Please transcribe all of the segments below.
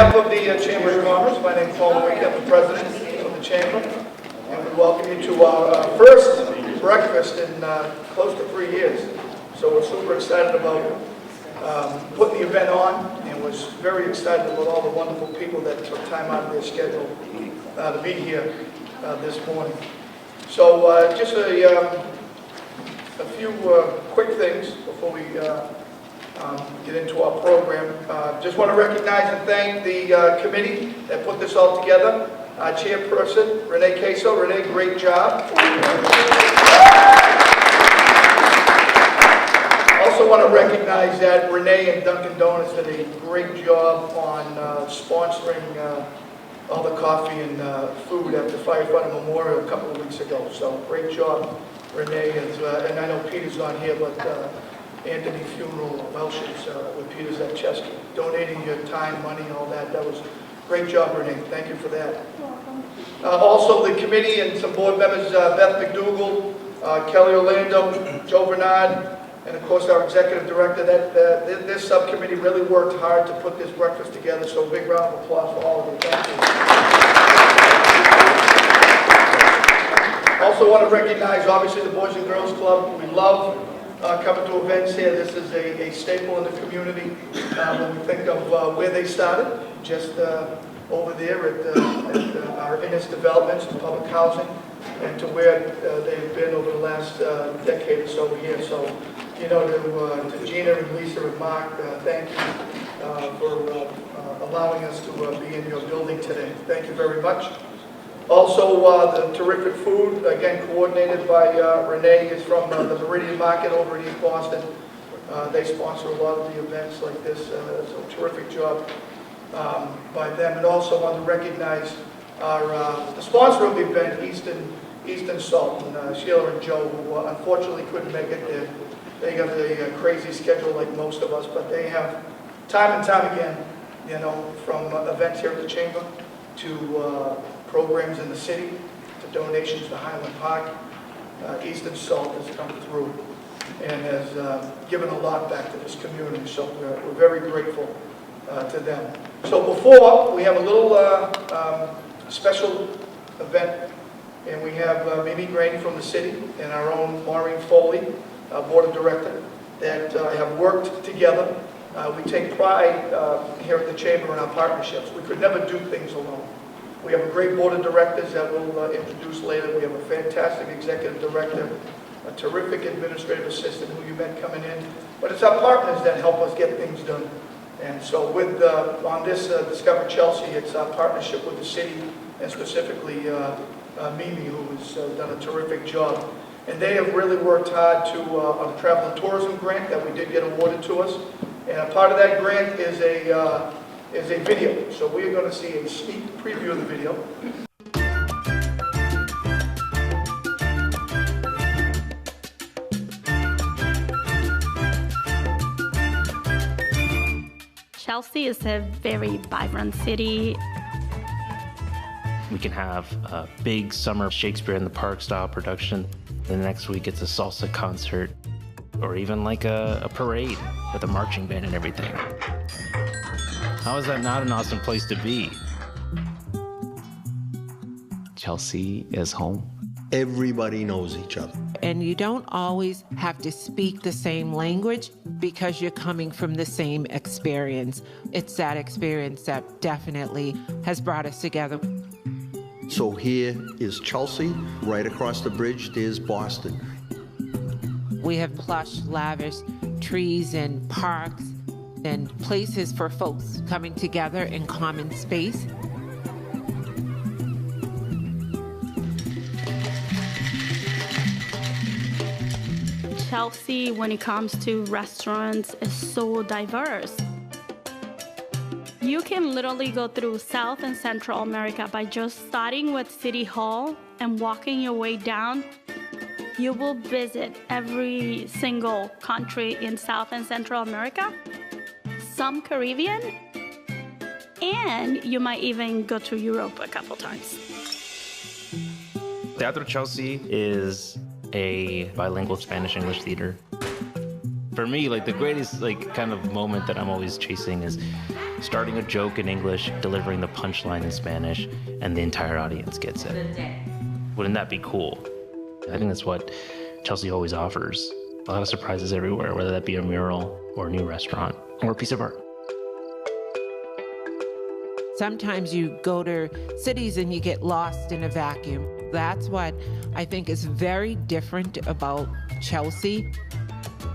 behalf of the Chamber of Commerce, my name is Paul Wick, I'm the president of the Chamber, and we welcome you to our first breakfast in close to 3 years. So we're super excited about putting the event on, and was very excited about all the wonderful people that took time out of their schedule to be here this morning. So just a few quick things before we get into our program. Just want to recognize and thank the committee that put this all together. Our chairperson, Renee Queso. Renee, great job. Also want to recognize that Renee and Dunkin' Donuts did a great job on sponsoring all the coffee and food at the Firefighter Memorial a couple of weeks ago. So great job, Renee. And I know Peter's not here, but Anthony Funeral Welsh's with Peter's at Chesky, donating your time, money, all that. That was great job, Renee. Thank you for that. Also, the committee and some board members, Beth McDougall, Kelly Orlando, Joe Bernard, and of course our executive director. This subcommittee really worked hard to put this breakfast together. So a big round of applause for all of you. Thank you. Also want to recognize, obviously, the Boys and Girls Club. We love coming to events here. This is a staple in the community when we think of where they started, just over there at our Innis Developments, the public housing, and to where they've been over the last decade or so here. So, you know, to Gina and Lisa and Mark, thank you for allowing us to be in your building today. Thank you very much. Also, the terrific food, again, coordinated by Renee, is from the Meridian Market over in East Boston. They sponsor a lot of the events like this, so terrific job by them. And also want to recognize the sponsor of the event, Easton Salt, and Sheila and Joe, who unfortunately couldn't make it. They got a crazy schedule like most of us, but they have time and time again, you know, from events here at the Chamber to programs in the city, to donations to Highland Park. Easton Salt has come through and has given a lot back to this community, so we're very grateful to them. So before, we have a little special event, and we have Mimi Grain from the city and our own Maureen Foley, Board of Director, that have worked together. We take pride here at the Chamber in our partnerships. We could never do things alone. We have a great board of directors that we'll introduce later. We have a fantastic executive director, a terrific administrative assistant who you met coming in. But it's our partners that help us get things done. And so with on this Discover Chelsea, it's our partnership with the city, and specifically Mimi, who has done a terrific job. And they have really worked hard on the travel and tourism grant that we did get awarded to us. And a part of that grant is a video. So we're going to see a sneak preview of the video. Chelsea is a very vibrant city. We can have a big summer Shakespeare in the Park style production. The next week it's a salsa concert, or even like a parade with a marching band and everything. How is that not an awesome place to be? Chelsea is home. Everybody knows each other. And you don't always have to speak the same language because you're coming from the same experience. It's that experience that definitely has brought us together. So here is Chelsea. Right across the bridge, there's Boston. We have plush, lavish trees and parks and places for folks coming together in common space. Chelsea, when it comes to restaurants, is so diverse. You can literally go through South and Central America by just starting with City Hall and walking your way down. You will visit every single country in South and Central America, some Caribbean, and you might even go to Europe a couple times. Teatro Chelsea is a bilingual Spanish-English theater. For me, like the greatest kind of moment that I'm always chasing is starting a joke in English, delivering the punchline in Spanish, and the entire audience gets it. Wouldn't that be cool? I think that's what Chelsea always offers. A lot of surprises everywhere, whether that be a mural or a new restaurant or a piece of art. Sometimes you go to cities and you get lost in a vacuum. That's what I think is very different about Chelsea.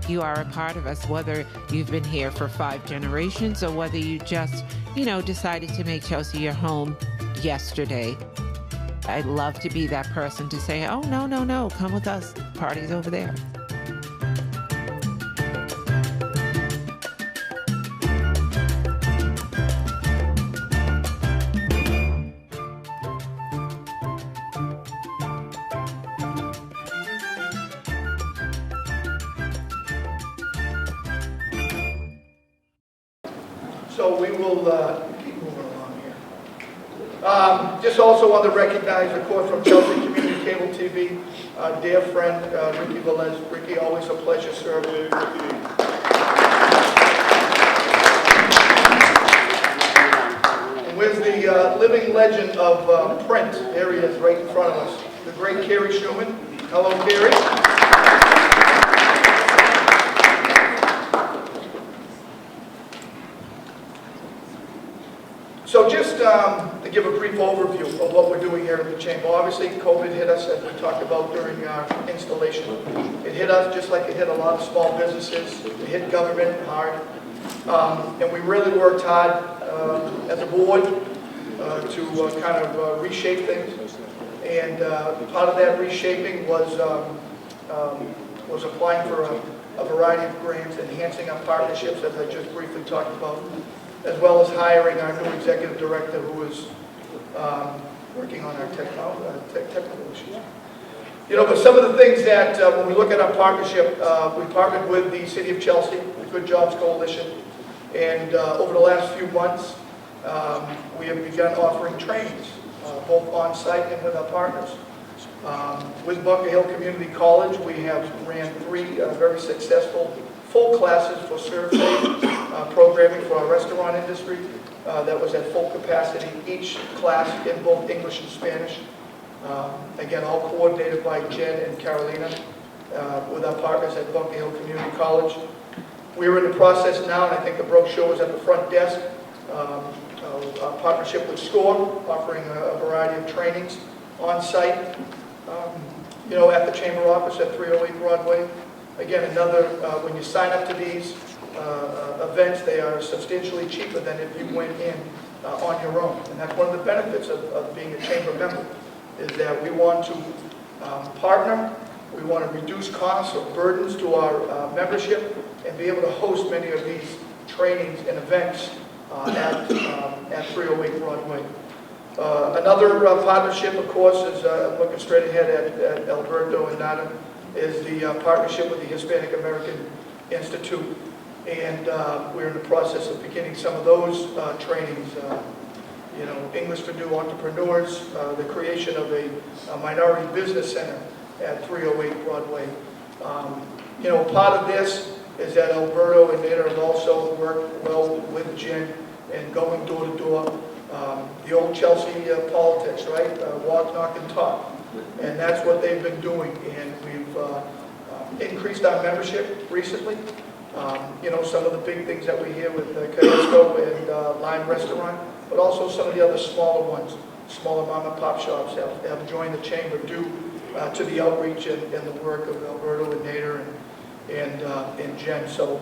You are a part of us, whether you've been here for 5 generations or whether you just, decided to make Chelsea your home yesterday. I'd love to be that person to say, oh, no, come with us. Party's over there. So we will keep moving along here. Just also want to recognize, of course, from Chelsea Community Cable TV, dear friend Ricky Velez. Ricky, always a pleasure serving you. And where's the living legend of print? There he is, right in front of us. The great Carrie Schumann. Hello, Carrie. So just to give a brief overview of what we're doing here at the Chamber. Obviously, COVID hit us, as we talked about during our installation. It hit us just like it hit a lot of small businesses. It hit government hard. And we really worked hard as a board to kind of reshape things. And part of that reshaping was applying for a variety of grants, enhancing our partnerships, as I just briefly talked about, as well as hiring our new executive director who is working on our technical issues. But some of the things that, when we look at our partnership, we partnered with the City of Chelsea, the Good Jobs Coalition, and over the last few months, we have begun offering trainings, both on-site and with our partners. With Bunker Hill Community College, we have ran 3 very successful full classes for survey programming for our restaurant industry. That was at full capacity, each class in both English and Spanish. Again, all coordinated by Jen and Carolina with our partners at Bunker Hill Community College. We're in the process now, and I think the brochure was at the front desk, our partnership with SCORE, offering a variety of trainings on site, at the Chamber office at 308 Broadway. Again, another, when you sign up to these events, they are substantially cheaper than if you went in on your own. And that's one of the benefits of being a Chamber member, is that we want to partner, we want to reduce costs or burdens to our membership, and be able to host many of these trainings and events at 308 Broadway. Another partnership, of course, is looking straight ahead at Alberto and Nada, is the partnership with the Hispanic American Institute. And we're in the process of beginning some of those trainings, English for New Entrepreneurs, the creation of a minority business center at 308 Broadway. Part of this is that Alberto and Nada have also worked well with Jen and going door to door. The old Chelsea politics, right? Walk, knock, and talk. And that's what they've been doing. And we've increased our membership recently. Some of the big things that we hear with Cadesco and Lime Restaurant, but also some of the other smaller ones, smaller mom and pop shops have joined the Chamber due to the outreach and the work of Alberto and Nader and Jen. So,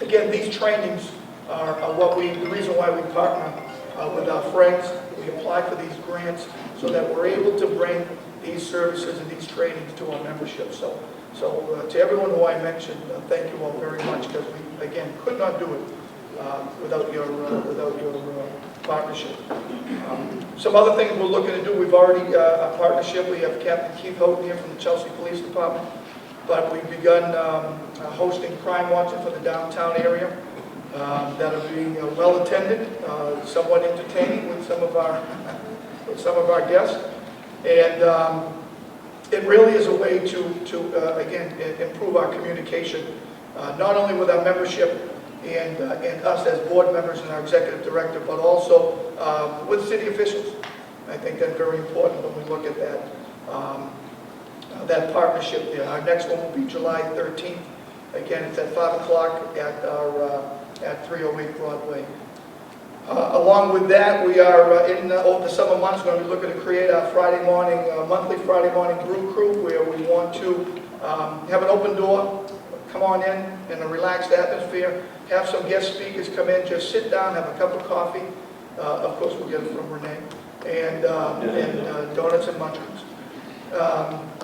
again, these trainings are the reason why we partner with our friends. We apply for these grants so that we're able to bring these services and these trainings to our membership. So to everyone who I mentioned, thank you all very much, because we, again, could not do it without your partnership. Some other things we're looking to do, we've already, a partnership, we have Captain Keith Houghton here from the Chelsea Police Department, but we've begun hosting crime watching for the downtown area that are being well attended, somewhat entertaining with some of our guests. And it really is a way to again, improve our communication, not only with our membership, and us as board members and our executive director, but also with city officials. I think that's very important when we look at that partnership there. Our next one will be July 13th. Again, it's at 5 o'clock at 308 Broadway. Along with that, we are over the summer months going to be looking to create our Friday morning, monthly Friday morning brew crew, where we want to have an open door, come on in a relaxed atmosphere, have some guest speakers come in, just sit down, have a cup of coffee. Of course, we'll get it from Renee, and donuts and munchkins.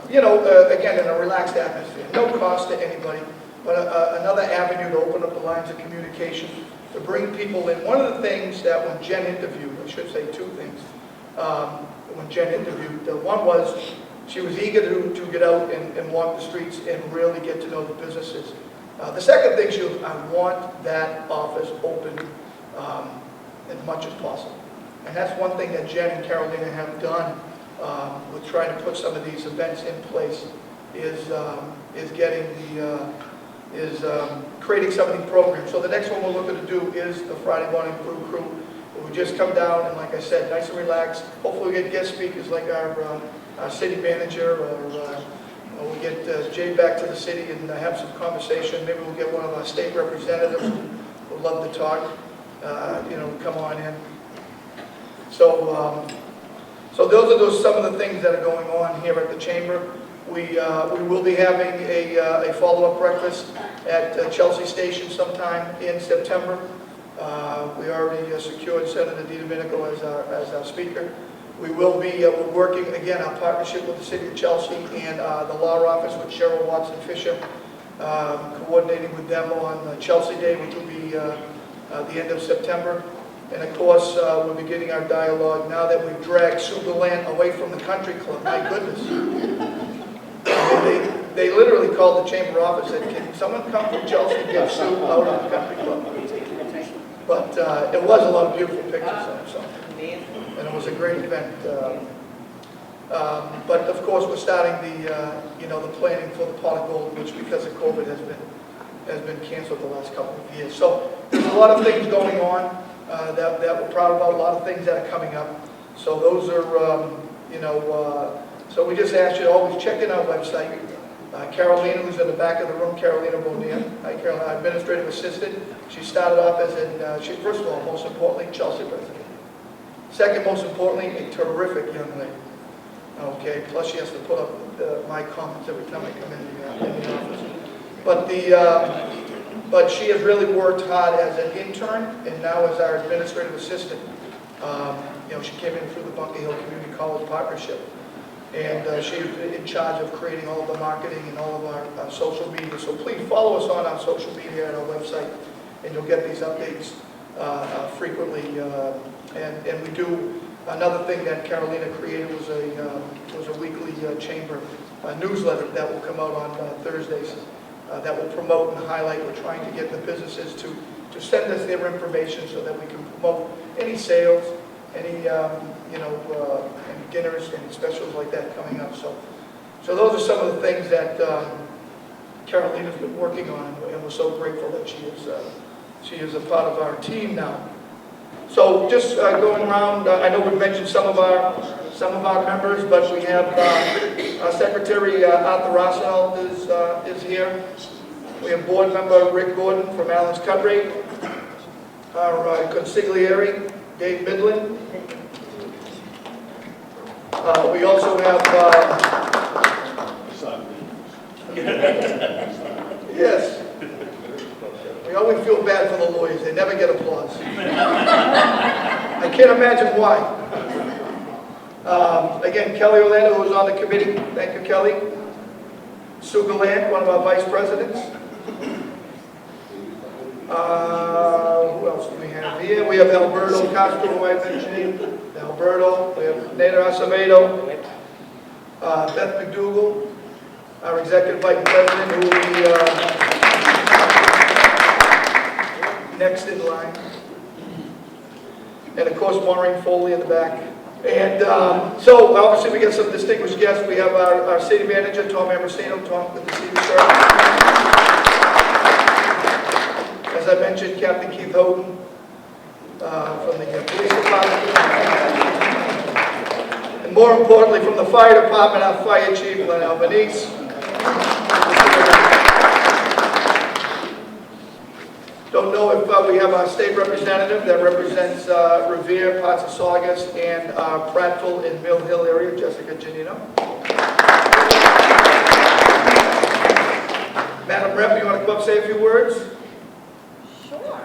Again, in a relaxed atmosphere, no cost to anybody, but another avenue to open up the lines of communication, to bring people in. One of the things that when Jen interviewed, I should say two things, when Jen interviewed, one was she was eager to get out and walk the streets and really get to know the businesses. The second thing, she was, I want that office open as much as possible. And that's one thing that Jen and Carolina have done with trying to put some of these events in place, is creating some of these programs. So the next one we're looking to do is the Friday morning brew crew. We just come down and, like I said, nice and relaxed. Hopefully we get guest speakers like our city manager, or we'll get Jay back to the city and have some conversation. Maybe we'll get one of our state representatives who would love to talk, come on in. So those are some of the things that are going on here at the Chamber. We will be having a follow-up breakfast at Chelsea Station sometime in September. We already secured Senator DiDomenico as our speaker. We will be working, again, our partnership with the City of Chelsea and the law office with Cheryl Watson Fisher, coordinating with them on Chelsea Day, which will be the end of September. And of course, we're beginning our dialogue now that we've dragged Sue Gallant away from the country club. My goodness. They literally called the Chamber office and said, can someone come from Chelsea and get Sue out of the country club? But it was a lot of beautiful pictures of so. And it was a great event. But of course, we're starting the planning for the Pot of Gold, which because of COVID has been canceled the last couple of years. So there's a lot of things going on that we're proud about, a lot of things that are coming up. So those are, so we just ask you to always check in our website. Carolina, who's in the back of the room, Carolina Bonilla, hi Carolina, our administrative assistant. She started off as first of all, most importantly, Chelsea president. Second most importantly, a terrific young lady. Okay, plus she has to put up with my comments every time I come in the office. But she has really worked hard as an intern and now as our administrative assistant. She came in through the Bunker Hill Community College Partnership. And she's in charge of creating all of the marketing and all of our social media. So please follow us on our social media and our website, and you'll get these updates frequently. And we do, another thing that Carolina created was a weekly chamber newsletter that will come out on Thursdays that will promote and highlight. We're trying to get the businesses to send us their information so that we can promote any sales, any any dinners and specials like that coming up. So those are some of the things that Carolina's been working on, and we're so grateful that she is a part of our team now. So just going around, I know we've mentioned some of our members, but we have our Secretary Arthur Arsenal is here. We have Board Member Rick Gordon from Allen's Cut Rate. Our consigliere Dave Midland. We also have, yes, we always feel bad for the lawyers. They never get applause. I can't imagine why. Again, Kelly Orlando, who's on the committee. Thank you, Kelly. Sue Gallant, one of our vice presidents. Who else do we have here? We have Alberto Castro, who I mentioned. Alberto. We have Nader Acevedo. Beth McDougall, our executive vice president, who will be next in line. And of course, Maureen Foley in the back. And so obviously we get some distinguished guests. We have our city manager, Tom Ambrosino. Tom, good to see you, sir. As As I mentioned, Captain Keith Houghton from the police department. And more importantly, from the fire department, our fire chief, Len Albanese. Don't know if we have our state representative that represents Revere, parts of Saugus, and Prattville in Mill Hill area, Jessica Janino. Madam Rep, you want to come up and say a few words? Sure.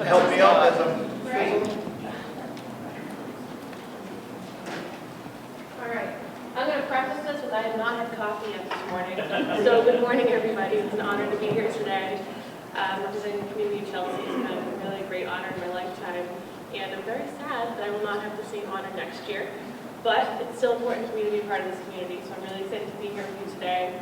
Help me out as I'm fizzling. All right. I'm going to preface this with I have not had coffee yet this morning. So good morning, everybody. It's an honor to be here today. Representing the community of Chelsea. It's been a really great honor in my lifetime. And I'm very sad that I will not have the same honor next year. But it's still important for me to be part of this community. So I'm really excited to be here with you today.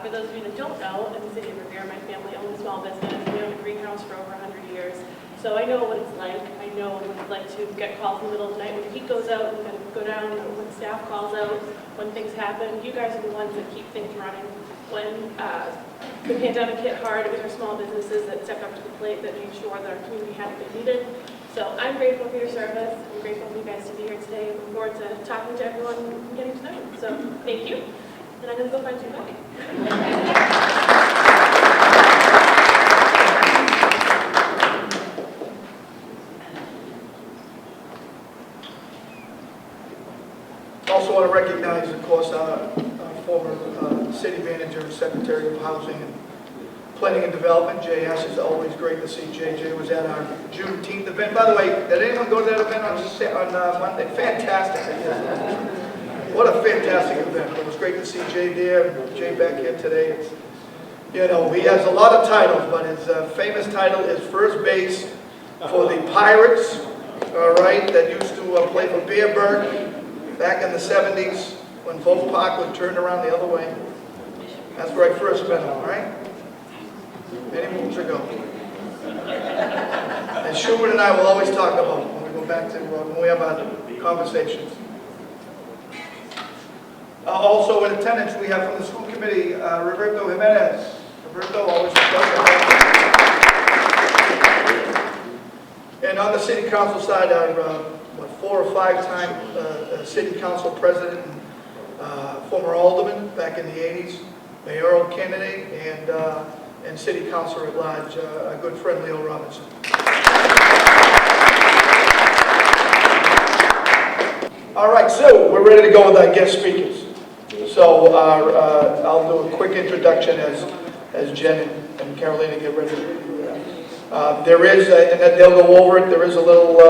For those of you that don't know, in the city of Revere, my family owns a small business. We own a greenhouse for over 100 years. So I know what it's like. I know what it's like to get calls in the middle of the night when the heat goes out, and go down when staff calls out, when things happen. You guys are the ones that keep things running. When the pandemic hit hard, it was our small businesses that stepped up to the plate that made sure that our community had what they needed. So I'm grateful for your service. I'm grateful for you guys to be here today. I look forward to talking to everyone and getting to know you. So thank you. And I'm going to go find some coffee. Also want to recognize, of course, our former city manager and secretary of housing and planning and development, Jay Ash. It's always great to see Jay. Jay was at our Juneteenth event. By the way, did anyone go to that event on Monday? Fantastic. What a fantastic event. It was great to see Jay there, Jay back here today. It's, you know, he has a lot of titles, but his famous title is first base for the Pirates, all right, that used to play for Bearburg back in the 70s when Bo Parkland turned around the other way. That's where I first met him, all right? Many moons ago. And Schubert and I will always talk about when we go back to, when we have our conversations. Also in attendance, we have from the school committee, Roberto Jimenez. Roberto, always a pleasure. And on the city council side, I'm 4 or 5 time city council president, former alderman back in the 80s, mayoral candidate, and city councilor at large, a good friend, Leo Robinson. All right, so we're ready to go with our guest speakers. So I'll do a quick introduction as Jen and Carolina get ready to do that. There is, and they'll go over it, there is a little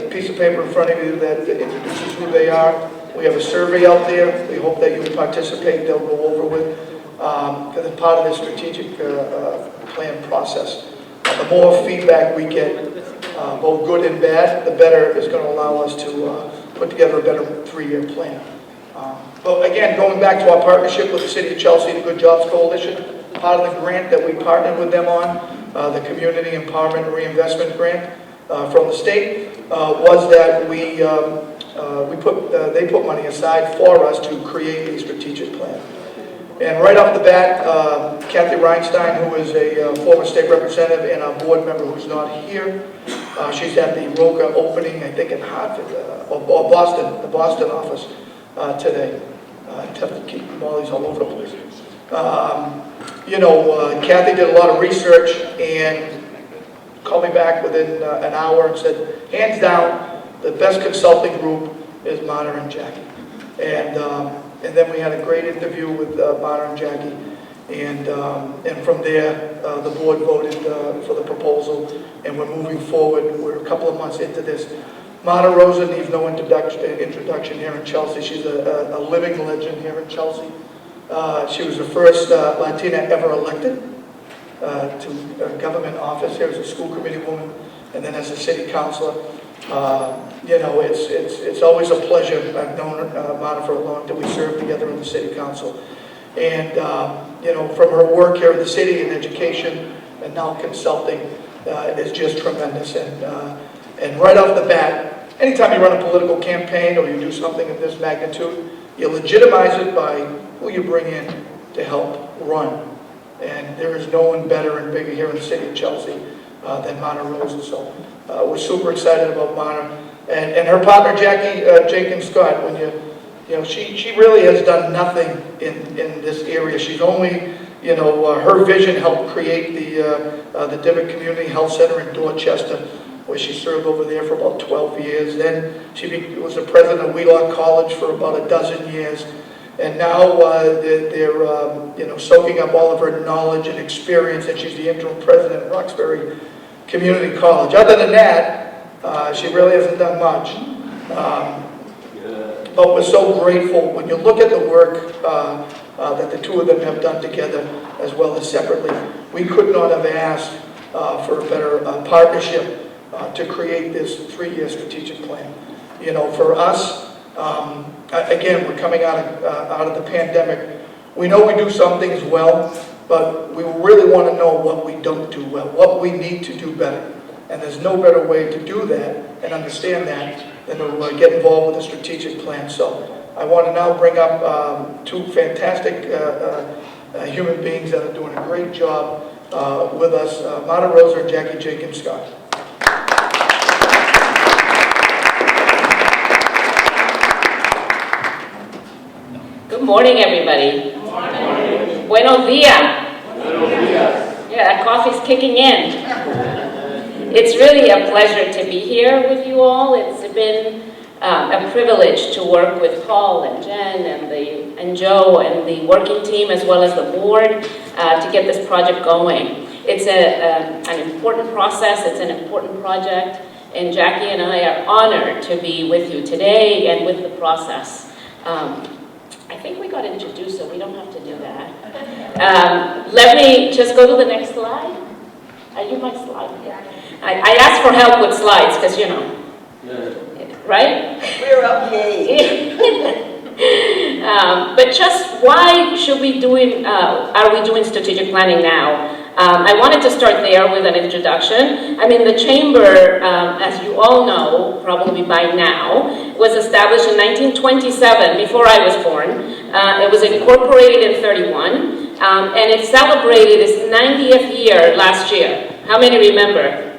piece of paper in front of you that introduces who they are. We have a survey out there. We hope that you will participate. They'll go over with because it's part of the strategic plan process. The more feedback we get, both good and bad, the better it's going to allow us to put together a better 3-year plan. But again, going back to our partnership with the City of Chelsea, the Good Jobs Coalition, part of the grant that we partnered with them on, the Community Empowerment Reinvestment Grant from the state, was that they put money aside for us to create a strategic plan. And right off the bat, Kathy Reinstein, who is a former state representative and a board member who's not here, she's at the ROCA opening, I think in Hartford, or Boston, the Boston office today. I have to keep Molly's all over the place. You know, Kathy did a lot of research and called me back within an hour and said, hands down, the best consulting group is Marta and Jackie. And then we had a great interview with Marta and Jackie. And from there, the board voted for the proposal. And we're moving forward. We're a couple of months into this. Marta Rosa needs no introduction here in Chelsea. She's a living legend here in Chelsea. She was the first Latina ever elected to government office here as a school committee woman, and then as a city councilor. You know, it's always a pleasure. I've known Marta for a long time. We served together in the city council, and you know, from her work here in the city in education and now consulting is just tremendous. And right off the bat, anytime you run a political campaign or you do something of this magnitude, you legitimize it by who you bring in to help run And there is no one better and bigger here in the city of Chelsea than Marna Rosa. So we're super excited about Marna. And her partner, Jackie Jenkins Scott, when she really has done nothing in this area. She's only, her vision helped create the Dimmick Community Health Center in Dorchester, where she served over there for about 12 years. Then she was the president of Wheelock College for about a dozen years. And now they're soaking up all of her knowledge and experience, and she's the interim president of Roxbury Community College. Other than that, she really hasn't done much. But we're so grateful when you look at the work that the two of them have done together as well as separately. We could not have asked for a better partnership to create this 3-year strategic plan. For us, again, we're coming out of the pandemic. We know we do some things well, but we really want to know what we don't do well, what we need to do better. And there's no better way to do that and understand that than to get involved with a strategic plan. So I want to now bring up two fantastic human beings that are doing a great job with us, Marna Rosa and Jackie Jenkins Scott. Good morning, everybody. Good morning. Buenos dias. Buenos dias. Yeah, that coffee's kicking in. It's really a pleasure to be here with you all. It's been a privilege to work with Paul and Jen and Joe and the working team as well as the board to get this project going. It's an important process. It's an important project. And Jackie and I are honored to be with you today and with the process. I think we got introduced, so we don't have to do that. Let me just go to the next slide. Are you my slide? I asked for help with slides because, right? We're okay. But just why should we are we doing strategic planning now? I wanted to start there with an introduction. I mean, the Chamber, as you all know, probably by now, was established in 1927, before I was born. It was incorporated in 31, and it celebrated its 90th year last year. How many remember?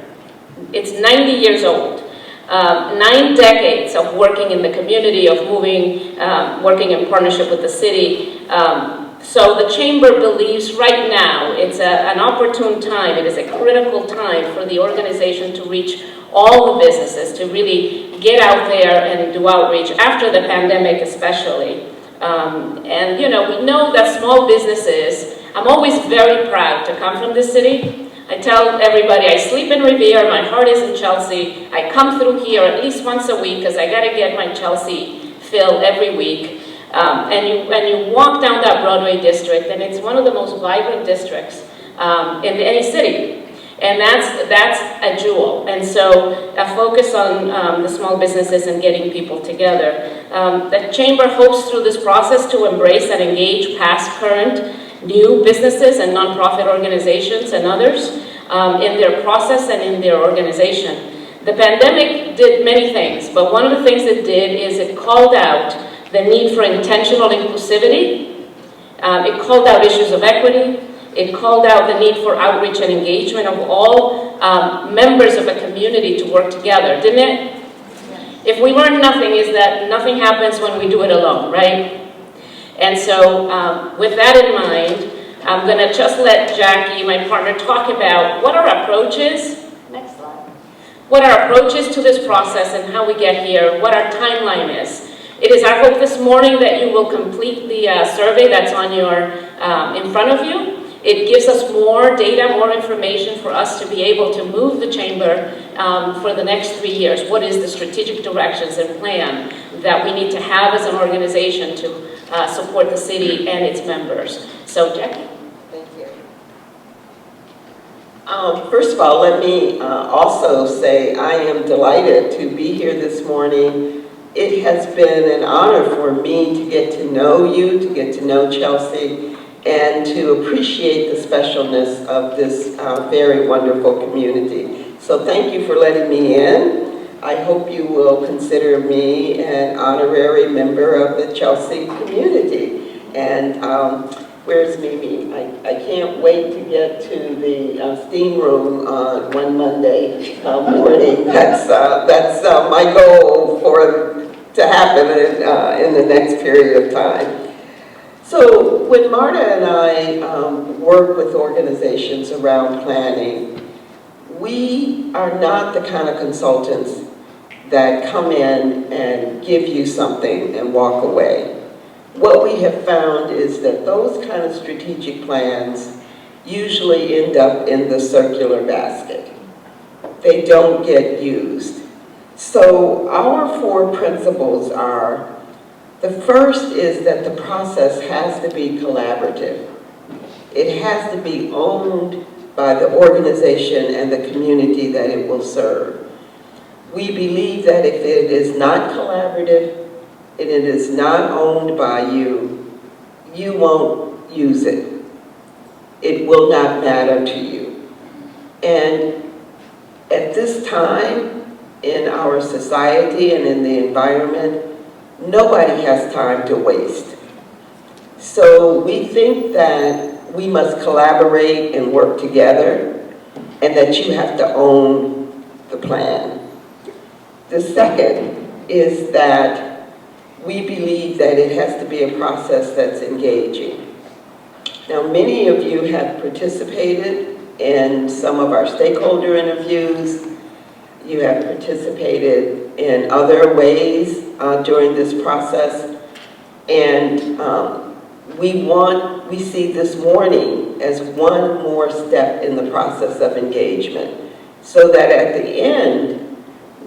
It's 90 years old. 9 decades of working in the community, of working in partnership with the city. So the Chamber believes right now it's an opportune time, it is a critical time for the organization to reach all the businesses, to really get out there and do outreach after the pandemic especially. And we know that small businesses, I'm always very proud to come from this city. I tell everybody I sleep in Revere, my heart is in Chelsea. I come through here at least once a week because I got to get my Chelsea fill every week. And you walk down that Broadway district, and it's one of the most vibrant districts in any city. And that's a jewel. And so a focus on the small businesses and getting people together. The Chamber hopes through this process to embrace and engage past, current, new businesses and nonprofit organizations and others in their process and in their organization. The pandemic did many things, but one of the things it did is it called out the need for intentional inclusivity. It called out issues of equity. It called out the need for outreach and engagement of all members of a community to work together, didn't it? If we learn nothing, is that nothing happens when we do it alone, right? And so with that in mind, I'm going to just let Jackie, my partner, talk about what our approach is. Next slide. What our approach is to this process and how we get here, what our timeline is. It is our hope this morning that you will complete the survey that's on in front of you. It gives us more data, more information for us to be able to move the Chamber for the next 3 years. What is the strategic directions and plan that we need to have as an organization to support the city and its members? So, Jackie. Thank you. First of all, let me also say I am delighted to be here this morning. It has been an honor for me to get to know you, to get to know Chelsea, and to appreciate the specialness of this very wonderful community. So thank you for letting me in. I hope you will consider me an honorary member of the Chelsea community. And Where's Mimi? I can't wait to get to the steam room on one Monday morning. That's my goal to happen in the next period of time. So when Marta and I work with organizations around planning, we are not the kind of consultants that come in and give you something and walk away. What we have found is that those kind of strategic plans usually end up in the circular basket. They don't get used. So our 4 principles are, the first is that the process has to be collaborative. It has to be owned by the organization and the community that it will serve. We believe that if it is not collaborative, and it is not owned by you, you won't use it. It will not matter to you. And at this time in our society and in the environment, nobody has time to waste. So we think that we must collaborate and work together, and that you have to own the plan. The second is that we believe that it has to be a process that's engaging. Now, many of you have participated in some of our stakeholder interviews. You have participated in other ways during this process. And we see this morning as one more step in the process of engagement, so that at the end,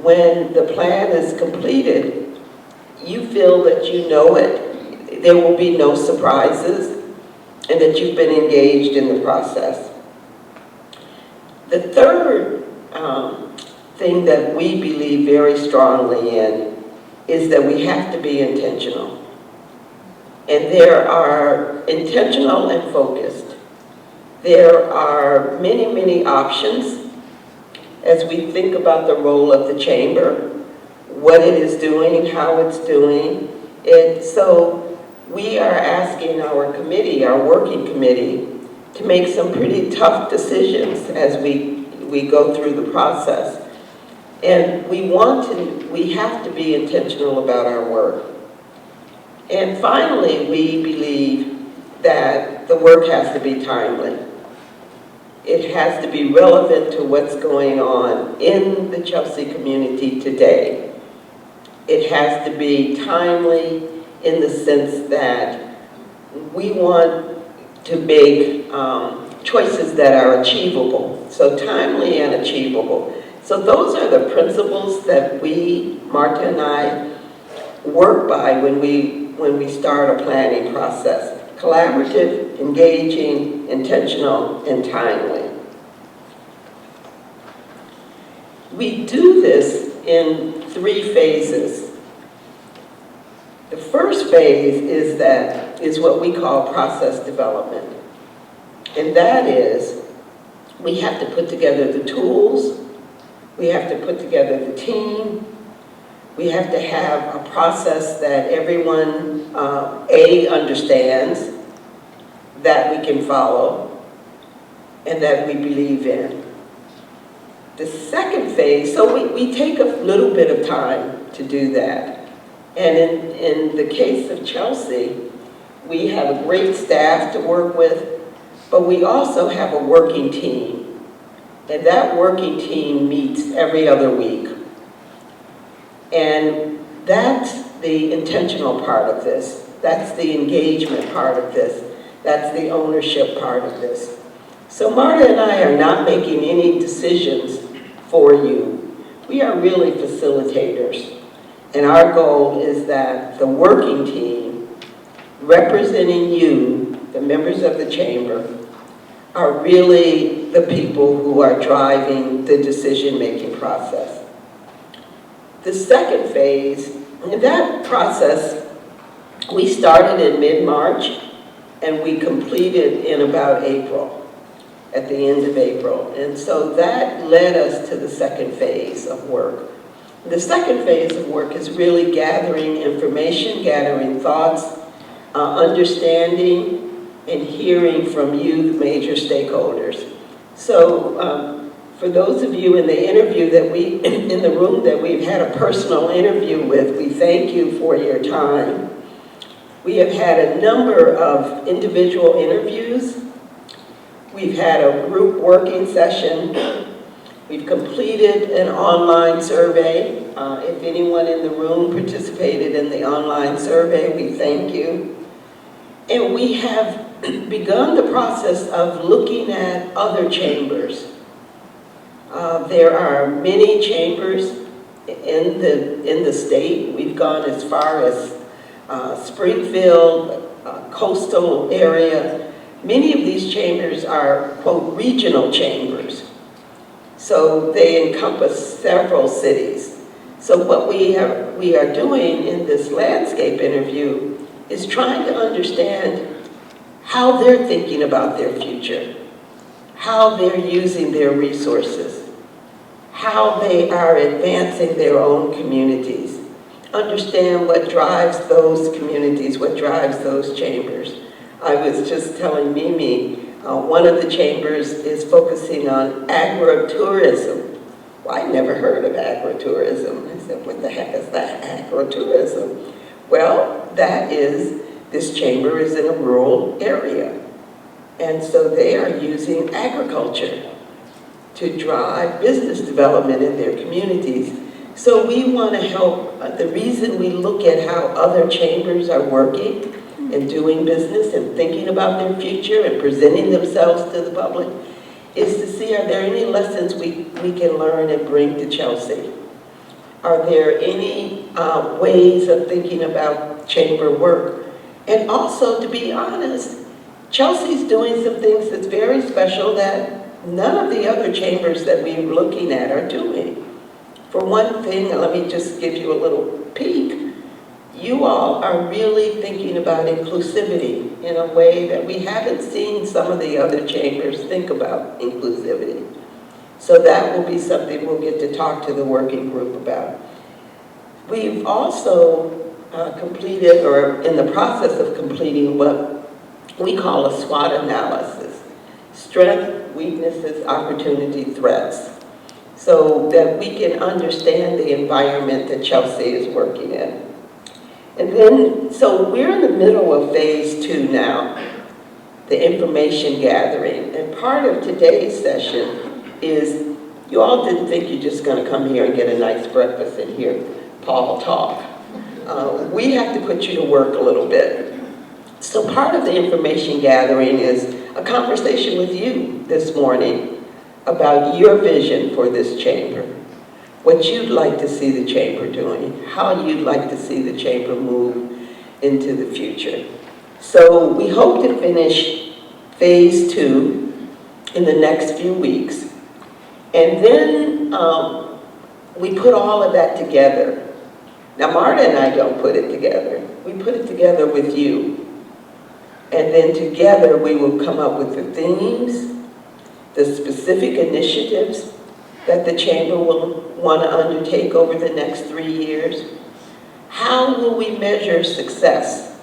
when the plan is completed, you feel that you know it, there will be no surprises, and that you've been engaged in the process. The third thing that we believe very strongly in is that we have to be intentional. And there are intentional and focused. There are many, many options as we think about the role of the chamber, what it is doing, how it's doing it. So we are asking our committee, our working committee, to make some pretty tough decisions as we go through the process. And we have to be intentional about our work. And finally, we believe that the work has to be timely. It has to be relevant to what's going on in the Chelsea community today. It has to be timely in the sense that we want to make choices that are achievable. So timely and achievable. So those are the principles that we, Marta and I, work by when we start a planning process. Collaborative, engaging, intentional, and timely. We do this in 3 phases. The first phase is what we call process development. And that is, we have to put together the tools, we have to put together the team, we have to have a process that everyone, understands, that we can follow, and that we believe in. The second phase, so we take a little bit of time to do that. And in the case of Chelsea, we have a great staff to work with, but we also have a working team. And that working team meets every other week. And that's the intentional part of this. That's the engagement part of this. That's the ownership part of this. So Marta and I are not making any decisions for you. We are really facilitators. And our goal is that the working team, representing you, the members of the chamber, are really the people who are driving the decision-making process. The second phase, in that process, we started in mid-March and we completed in about April, at the end of April. And so that led us to the second phase of work. The second phase of work is really gathering information, gathering thoughts, understanding, and hearing from you, the major stakeholders. So for those of you in the interview that in the room that we've had a personal interview with, we thank you for your time. We have had a number of individual interviews. We've had a group working session. We've completed an online survey. If anyone in the room participated in the online survey, we thank you. And we have begun the process of looking at other chambers. There are many chambers in the state. We've gone as far as Springfield, coastal area. Many of these chambers are, quote, regional chambers. So they encompass several cities. So what we are doing in this landscape interview is trying to understand how they're thinking about their future, how they're using their resources, how they are advancing their own communities, understand what drives those communities, what drives those chambers. I was just telling Mimi, one of the chambers is focusing on agritourism. Well, I never heard of agritourism. I said, what the heck is that, agritourism? Well, this chamber is in a rural area. And so they are using agriculture to drive business development in their communities. So we want to help. The reason we look at how other chambers are working and doing business and thinking about their future and presenting themselves to the public is to see, are there any lessons we can learn and bring to Chelsea? Are there any ways of thinking about chamber work? And also, to be honest, Chelsea's doing some things that's very special that none of the other chambers that we're looking at are doing. For one thing, let me just give you a little peek. You all are really thinking about inclusivity in a way that we haven't seen some of the other chambers think about inclusivity. So that will be something we'll get to talk to the working group about. We've also completed, or in the process of completing, what we call a SWOT analysis. Strength, weaknesses, opportunity, threats. So that we can understand the environment that Chelsea is working in. And then, so we're in the middle of phase 2 now, the information gathering. And part of today's session is, you all didn't think you're just gonna come here and get a nice breakfast and hear Paul talk. We have to put you to work a little bit. So part of the information gathering is a conversation with you this morning about your vision for this chamber. What you'd like to see the chamber doing, how you'd like to see the chamber move into the future. So we hope to finish phase 2 in the next few weeks. And then we put all of that together. Now Marta and I don't put it together. We put it together with you. And then together we will come up with the themes, the specific initiatives that the chamber will want to undertake over the next 3 years. How will we measure success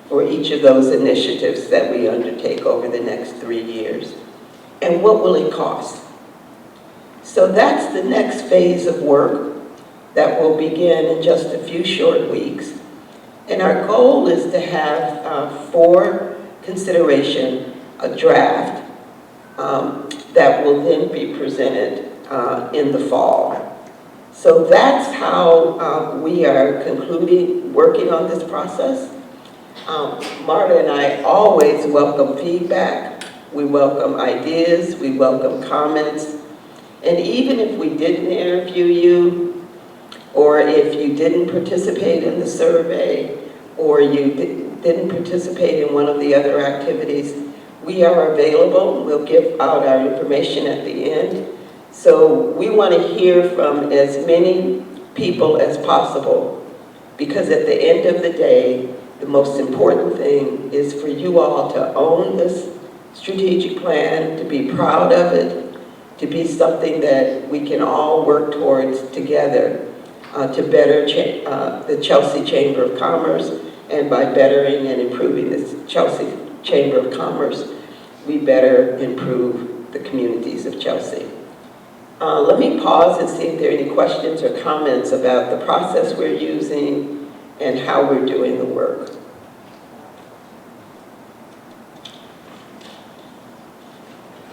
for each of those initiatives that we undertake over the next 3 years? And what will it cost? So that's the next phase of work that will begin in just a few short weeks. And our goal is to have for consideration a draft that will then be presented in the fall. So that's how we are working on this process. Marta and I always welcome feedback. We welcome ideas, we welcome comments. And even if we didn't interview you, or if you didn't participate in the survey, or you didn't participate in one of the other activities, we are available. We'll give out our information at the end. So we want to hear from as many people as possible, because at the end of the day, the most important thing is for you all to own this strategic plan, to be proud of it, to be something that we can all work towards together to better the Chelsea Chamber of Commerce, and by bettering and improving the Chelsea Chamber of Commerce, we better improve the communities of Chelsea. Let me pause and see if there are any questions or comments about the process we're using and how we're doing the work.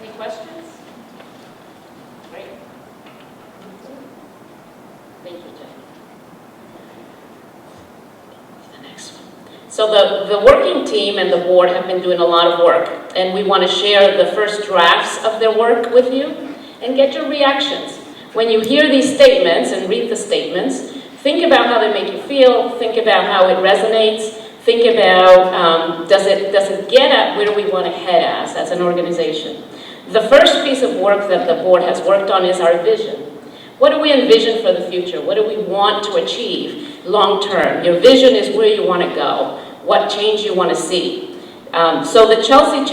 Any questions? Great. Thank you, Jen. The next one. So the working team and the board have been doing a lot of work, and we want to share the first drafts of their work with you and get your reactions. When you hear these statements and read the statements, think about how they make you feel, think about how it resonates, think about does it get at where we want to head as an organization. The first piece of work that the board has worked on is our vision. What do we envision for the future? What do we want to achieve long term? Your vision is where you want to go, what change you want to see. So the Chelsea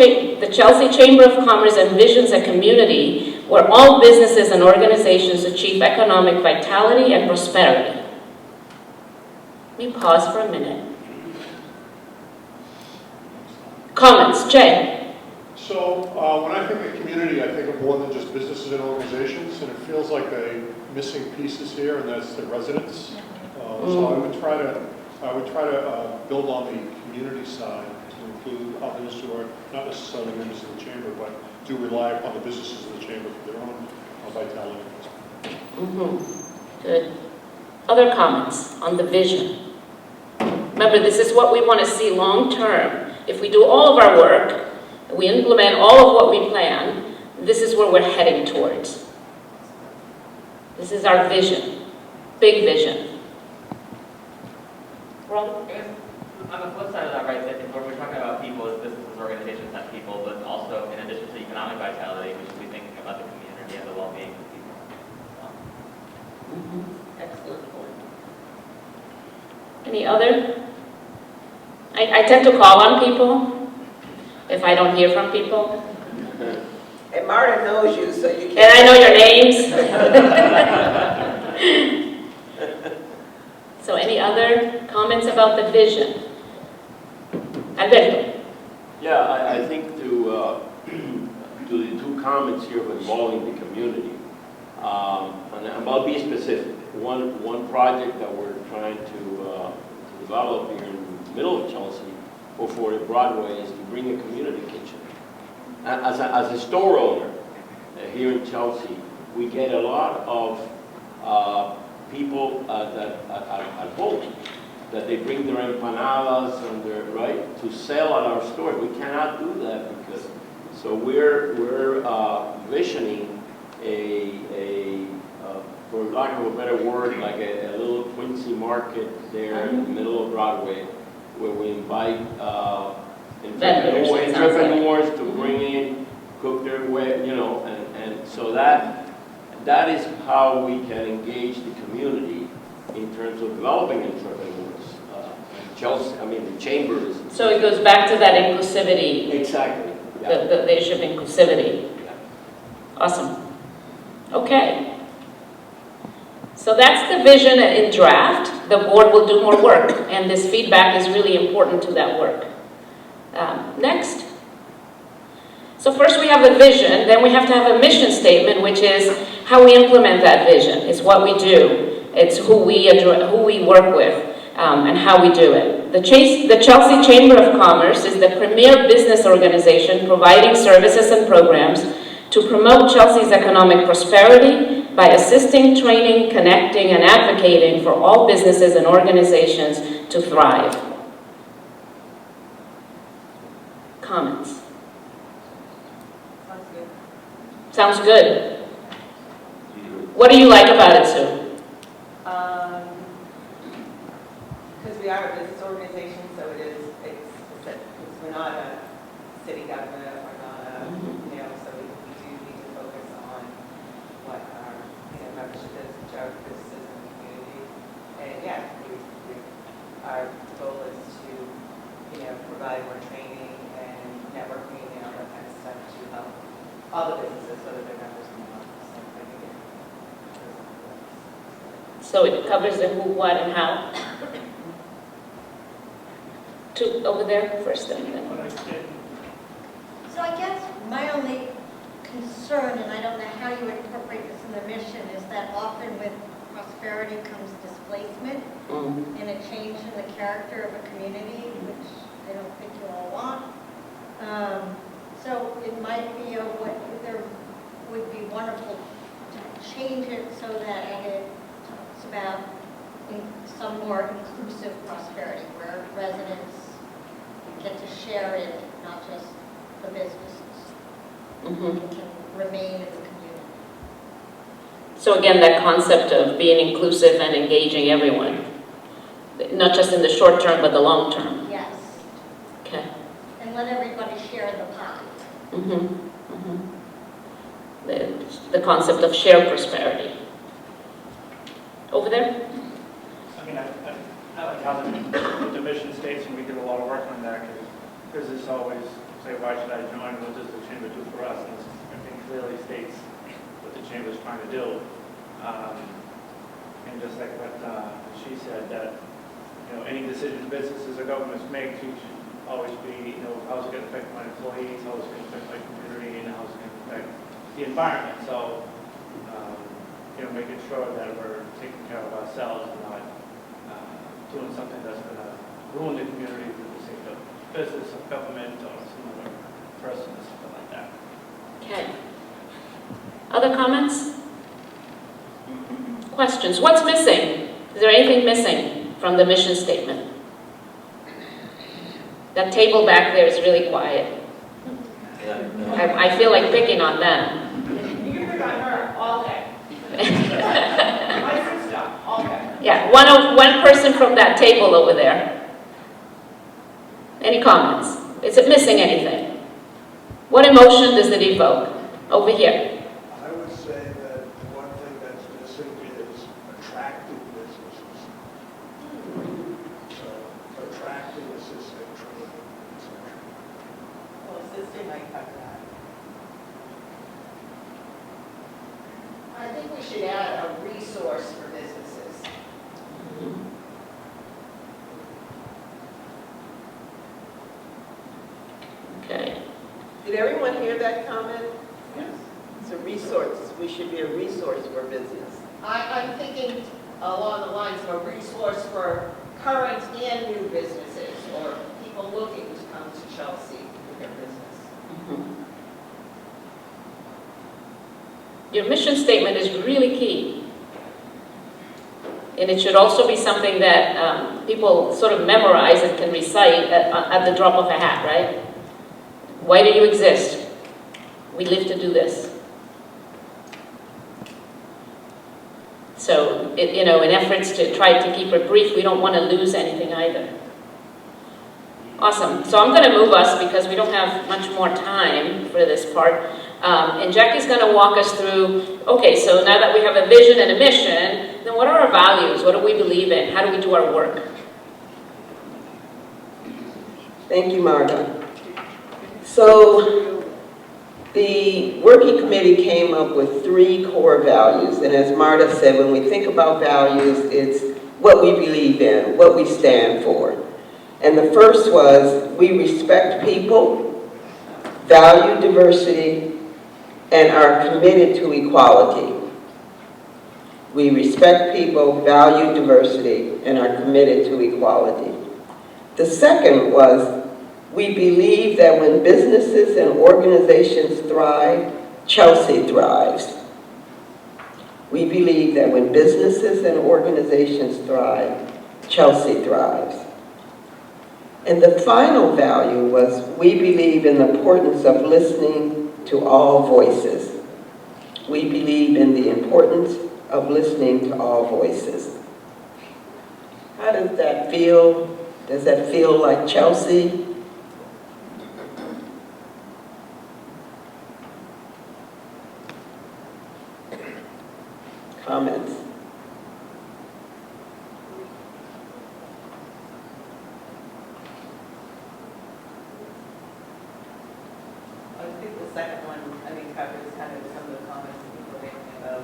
Chamber of Commerce envisions a community where all businesses and organizations achieve economic vitality and prosperity. Let me pause for a minute. Comments, Jay? So when I think of community, I think of more than just businesses and organizations, and it feels like a missing pieces here, and that's the residents. So I would try to build on the community side to include others who are not necessarily members of the chamber, but do rely upon the businesses of the chamber for their own vitality. Good. Other comments on the vision? Remember, this is what we want to see long term. If we do all of our work, we implement all of what we plan, this is where we're heading towards. This is our vision, big vision. Rob? I guess on the flip side of that, right, I think when we're talking about people, as businesses, organizations have people, but also in addition to economic vitality, we should be thinking about the community and the well-being of people. Excellent point. Any other? I tend to call on people if I don't hear from people. And Marta knows you, so you can't. And I know your names. So any other comments about the vision? Alberto. Yeah, I think to the two comments here of involving the community, and I'll be specific. One project that we're trying to develop here in the middle of Chelsea for Broadway is to bring a community kitchen. As a store owner here in Chelsea, we get a lot of people at home that they bring their empanadas and their to sell at our store. We cannot do that because we're visioning a for lack of a better word, like a little Quincy market there in the middle of Broadway, where we invite entrepreneurs to bring in, cook their way, and so that is how we can engage the community in terms of developing entrepreneurs. Chelsea, the chamber is. So it goes back to that inclusivity. Exactly. Yeah. The issue of inclusivity. Yeah. Awesome. Okay. So that's the vision in draft. The board will do more work, and this feedback is really important to that work. Next. So first we have a vision, then we have to have a mission statement, which is how we implement that vision. It's what we do. It's who we work with, and how we do it. The Chelsea Chamber of Commerce is the premier business organization providing services and programs to promote Chelsea's economic prosperity by assisting, training, connecting, and advocating for all businesses and organizations to thrive. Comments? Sounds good. What do you like about it, Sue? Because we are a business organization, so we're not a city government, we're not a, so we do need to focus on what our, membership is, which are businesses in the community. And yeah, our goal is to, provide more training and networking and all that kind of stuff to help all the businesses, whether they're members or not. So I think So it covers the who, what, and how. Over there first, and then. concern, and I don't know how you would incorporate this in the mission, is that often with prosperity comes displacement and a change in the character of a community, which I don't think you all want. So it might be there would be wonderful to change it so that it talks about some more inclusive prosperity, where residents get to share it, not just the businesses. Can remain in the community. So again, that concept of being inclusive and engaging everyone, not just in the short term, but the long term. Yes. Okay. And let everybody share in the pie. The concept of shared prosperity. Over there? I mean, I like how the mission states, and we did a lot of work on that, because it's always say, why should I join? What does the chamber do for us? And I think clearly states what the chamber is trying to do. And just like what she said, that any decision businesses or governments make should always be, how's it going to affect my employees, how is it going to affect my community, and how is it going to affect the environment. So, making sure that we're taking care of ourselves and not doing something that's going to ruin the community for the sake of business or government or some other person or something like that. Okay. Other comments? Questions? What's missing? Is there anything missing from the mission statement? That table back there is really quiet. I feel like picking on them. You can pick on her all day. My sister, all day. Yeah, one person from that table over there. Any comments? Is it missing anything? What emotion does it evoke? Over here. I would say that the one thing that's missing is attracting businesses. So attracting, assisting, training, etc. Well, assisting might cover that. I think we should add a resource for businesses. Okay. Did everyone hear that comment? Yes. It's a resource. We should be a resource for business. I'm thinking along the lines of a resource for current and new businesses, or people looking to come to Chelsea with their business. Your mission statement is really key. And it should also be something that people sort of memorize and can recite at the drop of a hat, right? Why do you exist? We live to do this. So, in efforts to try to keep it brief, we don't want to lose anything either. Awesome. So I'm going to move us because we don't have much more time for this part. And Jackie's going to walk us through, okay, so now that we have a vision and a mission, then what are our values? What do we believe in? How do we do our work? Thank you, Marta. So the working committee came up with 3 core values. And as Marta said, when we think about values, it's what we believe in, what we stand for. And the first was, we respect people, value diversity, and are committed to equality. We respect people, value diversity, and are committed to equality. The second was, we believe that when businesses and organizations thrive, Chelsea thrives. We believe that when businesses and organizations thrive, Chelsea thrives. And the final value was, we believe in the importance of listening to all voices. We believe in the importance of listening to all voices. How does that feel? Does that feel like Chelsea? Comments? I think the second one, covers kind of some of the comments people were making about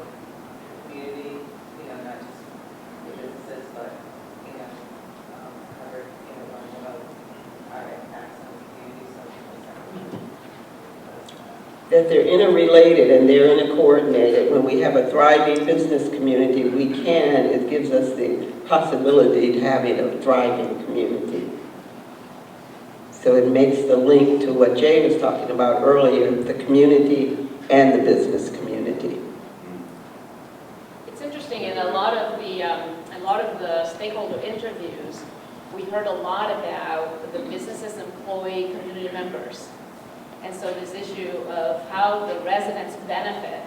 community, not just the businesses, but, covered, learning about our impacts on the community, so that they're interrelated and they're intercoordinated. When we have a thriving business community, it gives us the possibility of having a thriving community. So it makes the link to what Jay was talking about earlier, the community and the business community. It's interesting, in a lot of the stakeholder interviews, we heard a lot about the businesses employ community members. And so this issue of how the residents benefit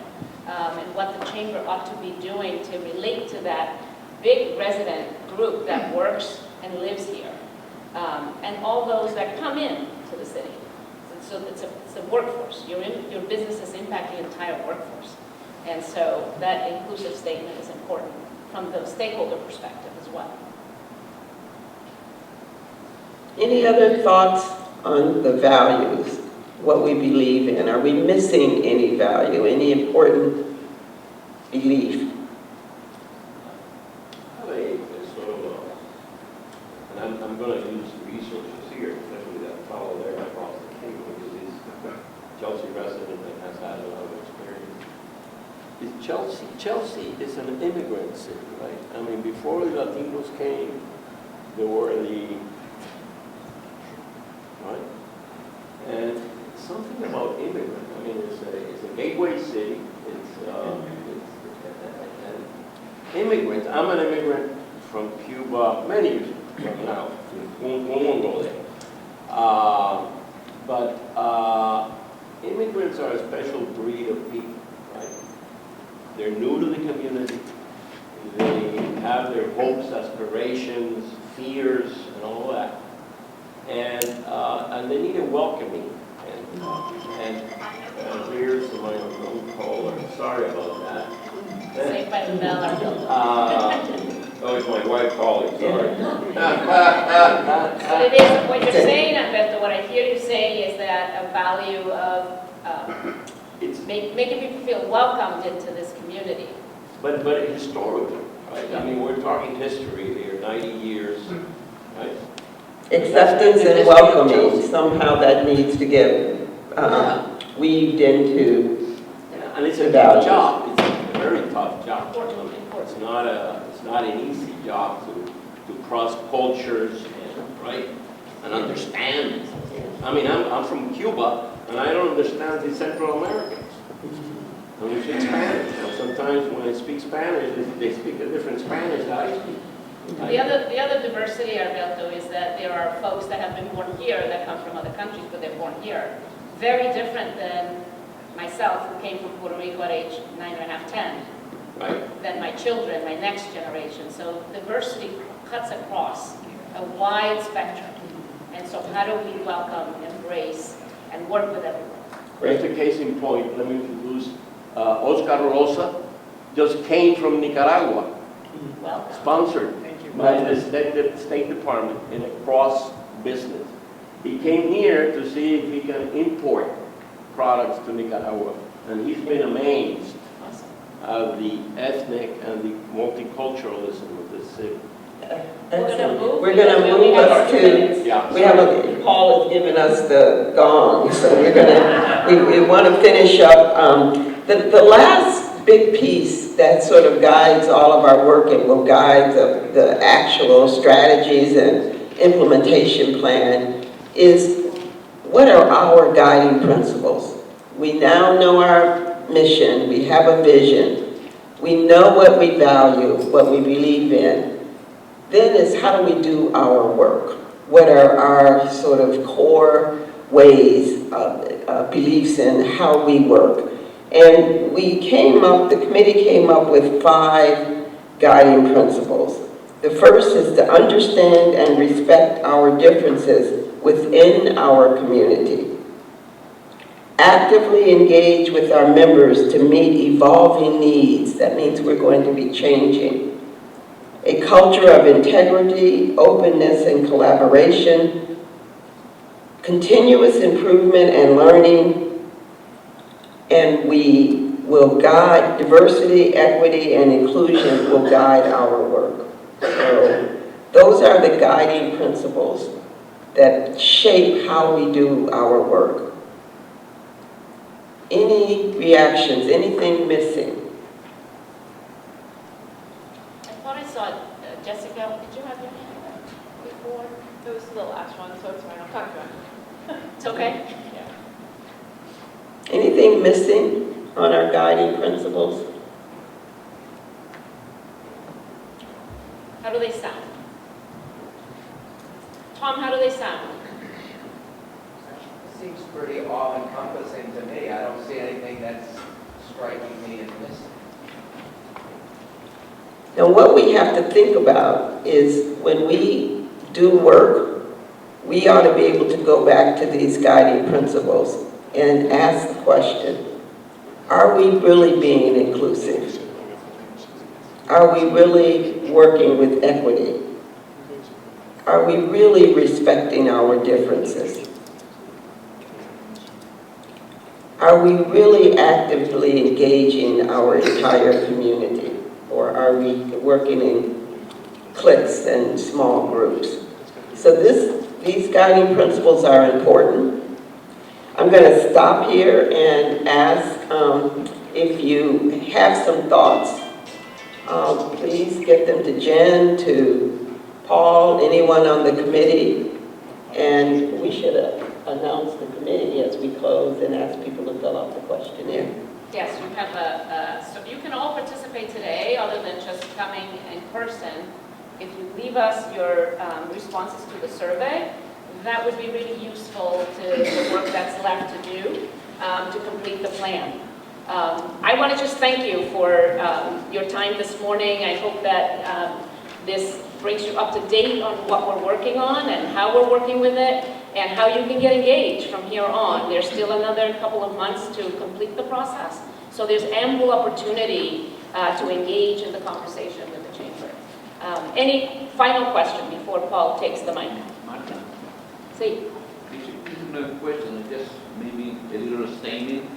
and what the chamber ought to be doing to relate to that big resident group that works and lives here. And all those that come in to the city. So it's a workforce. Your businesses impact the entire workforce. And so that inclusive statement is important from the stakeholder perspective as well. Any other thoughts on the values, what we believe in? Are we missing any value, any important belief? I'm going to use resources here, especially that fellow there across the table, because he's a Chelsea resident that has had a lot of experience. Chelsea is an immigrant city, right? I mean, before the Latinos came, there were right? And something about immigrant. I mean, it's a gateway city. And immigrants. I'm an immigrant from Cuba many years ago. Now, we won't go there. But immigrants are a special breed of people, right? They're new to the community. They have their hopes, aspirations, fears, and all that. And they need a welcoming. And here's my own caller. Sorry about that. Saved by the bell. Oh, it's my wife calling, sorry. But it is, what you're saying, Alberto, what I hear you say is that a value of making people feel welcomed into this community. But historically, right? I mean, we're talking history here, 90 years, right? Acceptance and welcoming, somehow that needs to get weaved into and it's a tough job. It's a very tough job. It's not an easy job to cross cultures and understand. I mean, I'm from Cuba and I don't understand the Central Americans. And we speak Spanish. And sometimes when I speak Spanish, they speak a different Spanish that I speak. The other diversity, Alberto, is that there are folks that have been born here that come from other countries, but they're born here. Very different than myself, who came from Puerto Rico at age 9.5, 10. Right. Than my children, my next generation. So diversity cuts across a wide spectrum. And so how do we welcome, embrace, and work with everyone? Just a case in point, let me introduce Oscar Rosa, just came from Nicaragua. Welcome. Sponsored by the State Department in a cross business. He came here to see if he can import products to Nicaragua, and he's been amazed of the ethnic and the multiculturalism of this city. We're going to move us to, Paul has given us the gong, so we want to finish up. The last big piece that sort of guides all of our work and will guide the actual strategies and implementation plan is what are our guiding principles? We now know our mission, we have a vision, we know what we value, what we believe in. Then it's how do we do our work? What are our sort of core ways, beliefs in how we work? And the committee came up with 5 guiding principles. The first is to understand and respect our differences within our community. Actively engage with our members to meet evolving needs. That means we're going to be changing. A culture of integrity, openness, and collaboration. Continuous improvement and learning. And we will guide diversity, equity, and inclusion will guide our work. So those are the guiding principles that shape how we do our work. Any reactions, anything missing? I thought I saw Jessica, did you have your hand up before? It was the last one, so it's fine. I'll talk about it. It's okay? Anything missing on our guiding principles? How do they sound? Tom, how do they sound? Seems pretty all-encompassing to me. I don't see anything that's striking me as missing. Now, what we have to think about is when we do work, we ought to be able to go back to these guiding principles and ask the question, are we really being inclusive? Are we really working with equity? Are we really respecting our differences? Are we really actively engaging our entire community? Or are we working in cliques and small groups? So these guiding principles are important. I'm going to stop here and ask if you have some thoughts. Please get them to Jen, to Paul, anyone on the committee. And we should announce the committee as we close and ask people to fill out the questionnaire. Yes, you have so you can all participate today other than just coming in person. If you leave us your responses to the survey, that would be really useful to the work that's left to do to complete the plan. I want to just thank you for your time this morning. I hope that this brings you up to date on what we're working on and how we're working with it and how you can get engaged from here on. There's still another couple of months to complete the process, so there's ample opportunity to engage in the conversation with the Chamber. Any final question before Paul takes the mic? Marta, See. this is not a question, just maybe a little statement.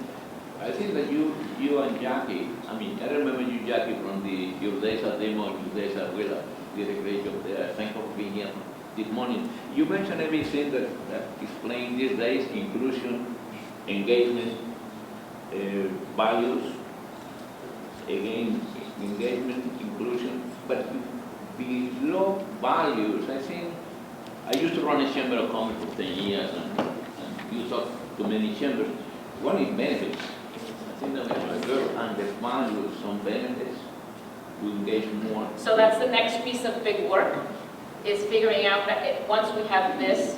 I think that you and Jackie, I remember you, Jackie, from your days at Demo, your days at Willa, did a great job there. Thank you for being here this morning. You mentioned everything that is playing these days: inclusion, engagement, values, again, engagement, inclusion. But below values, I think, I used to run a chamber of commerce for 10 years and you talk to many chambers. One is benefits. I think that we have a girl and the values, some benefits to engage more. So that's the next piece of big work, is figuring out that once we have this,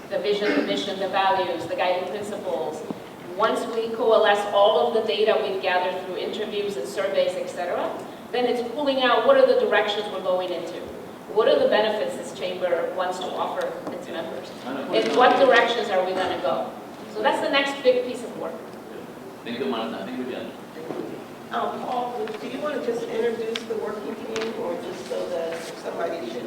the vision, the mission, the values, the guiding principles, once we coalesce all of the data we've gathered through interviews and surveys, etc., then it's pulling out what are the directions we're going into. What are the benefits this chamber wants to offer its members? In what directions are we going to go? So that's the next big piece of work. Thank you, Martha. Thank you, Jan. Paul, do you want to just introduce the working team, or just so that somebody should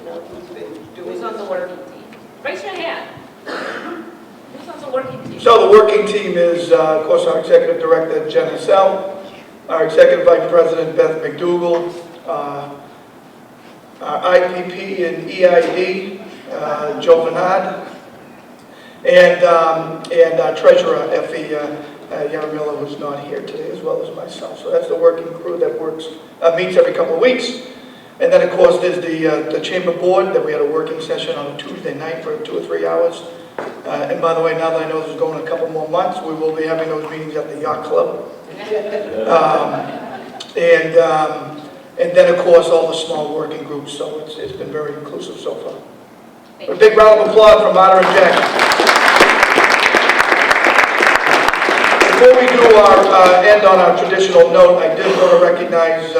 know who's been doing Who's on the working team? Raise your hand. Who's on the working team? So the working team is, of course, our Executive Director, Jen Hassell, our Executive Vice President, Beth McDougall, our IPP and EID, Joe Bernard, and our Treasurer, Effie Yaramilla, who's not here today, as well as myself. So that's the working crew that meets every couple of weeks. And then, of course, there's the Chamber Board, that we had a working session on a Tuesday night for 2 or 3 hours. And by the way, now that I know this is going a couple more months, we will be having those meetings at the Yacht Club. And then, of course, all the small working groups. So it's been very inclusive so far. A big round of applause from Marta and Jackie. Before we do our end on our traditional note, I did want to recognize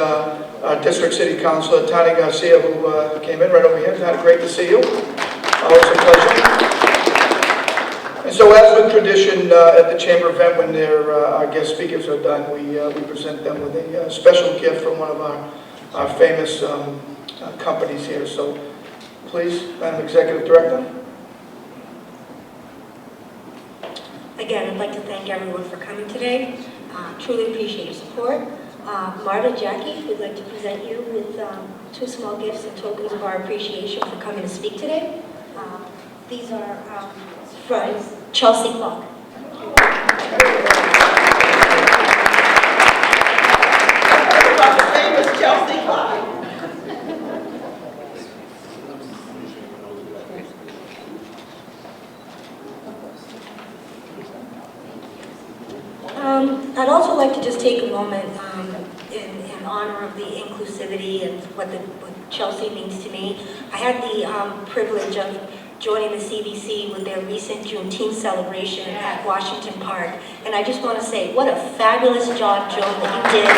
District City Councilor Tani Garcia, who came in right over here. Tani, great to see you. Always a pleasure. And so, as with tradition at the Chamber event, when our guest speakers are done, we present them with a special gift from one of our famous companies here. So, please, Madam Executive Director. Again, I'd like to thank everyone for coming today. Truly appreciate your support. Marta, Jackie, we'd like to present you with 2 small gifts and tokens of our appreciation for coming to speak today. These are from Chelsea Clark. I'd also like to just take a moment in honor of the inclusivity and what Chelsea means to me. I had the privilege of joining the CVC with their recent Juneteenth celebration at Washington Park. And I just want to say, what a fabulous job, Joan, that you did.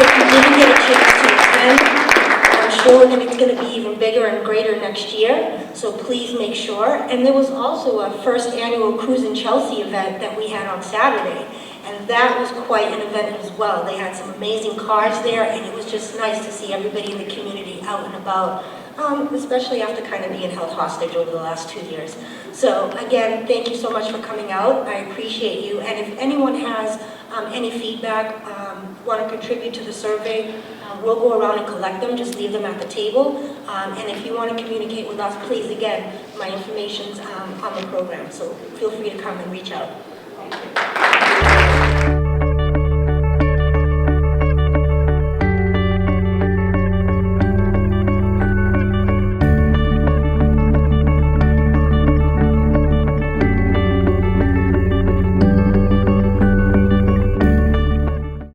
If you didn't get a chance to attend, I'm sure that it's going to be even bigger and greater next year, so please make sure. And there was also a first annual Cruise in Chelsea event that we had on Saturday, and that was quite an event as well. They had some amazing cars there, and it was just nice to see everybody in the community out and about, especially after kind of being held hostage over the last 2 years. So again, thank you so much for coming out. I appreciate you, and if anyone has any feedback, want to contribute to the survey, we'll go around and collect them, just leave them at the table. And if you want to communicate with us, please, again, my information's on the program, so feel free to come and reach out.